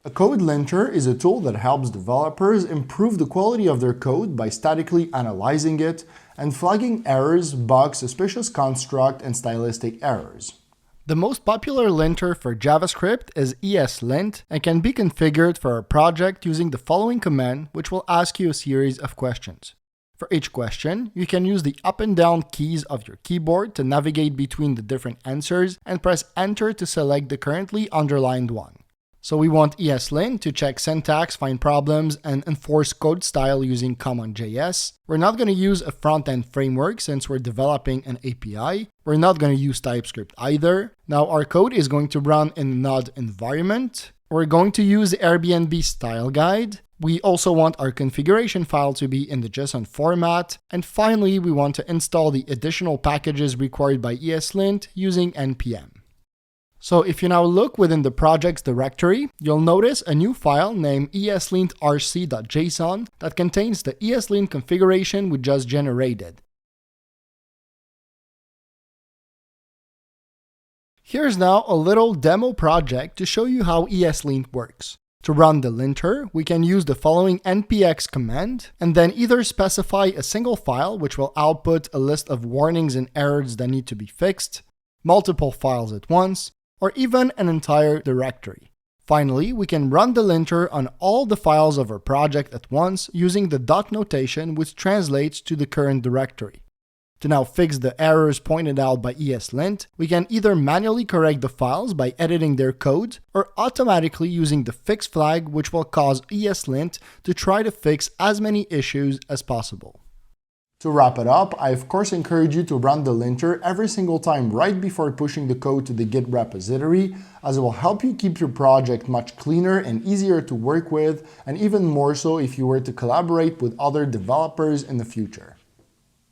A code linter is a tool that helps developers improve the quality of their code by statically analyzing it and flagging errors, bugs, suspicious construct, and stylistic errors. The most popular linter for JavaScript is ESLint and can be configured for a project using the following command, which will ask you a series of questions. For each question, you can use the up and down keys of your keyboard to navigate between the different answers and press Enter to select the currently underlined one. So we want ESLint to check syntax, find problems, and enforce code style using CommonJS. We're not going to use a front-end framework since we're developing an API. We're not going to use TypeScript either. Now our code is going to run in a Node environment. We're going to use the Airbnb style guide. We also want our configuration file to be in the JSON format. And finally, we want to install the additional packages required by ESLint using npm. So if you now look within the project's directory, you'll notice a new file named eslintrc.json that contains the ESLint configuration we just generated. Here's now a little demo project to show you how ESLint works. To run the linter, we can use the following npx command and then either specify a single file which will output a list of warnings and errors that need to be fixed, multiple files at once, or even an entire directory. Finally, we can run the linter on all the files of our project at once using the dot notation which translates to the current directory. To now fix the errors pointed out by ESLint, we can either manually correct the files by editing their code or automatically using the fix flag which will cause ESLint to try to fix as many issues as possible. To wrap it up, I of course encourage you to run the linter every single time right before pushing the code to the Git repository, as it will help you keep your project much cleaner and easier to work with, and even more so if you were to collaborate with other developers in the future.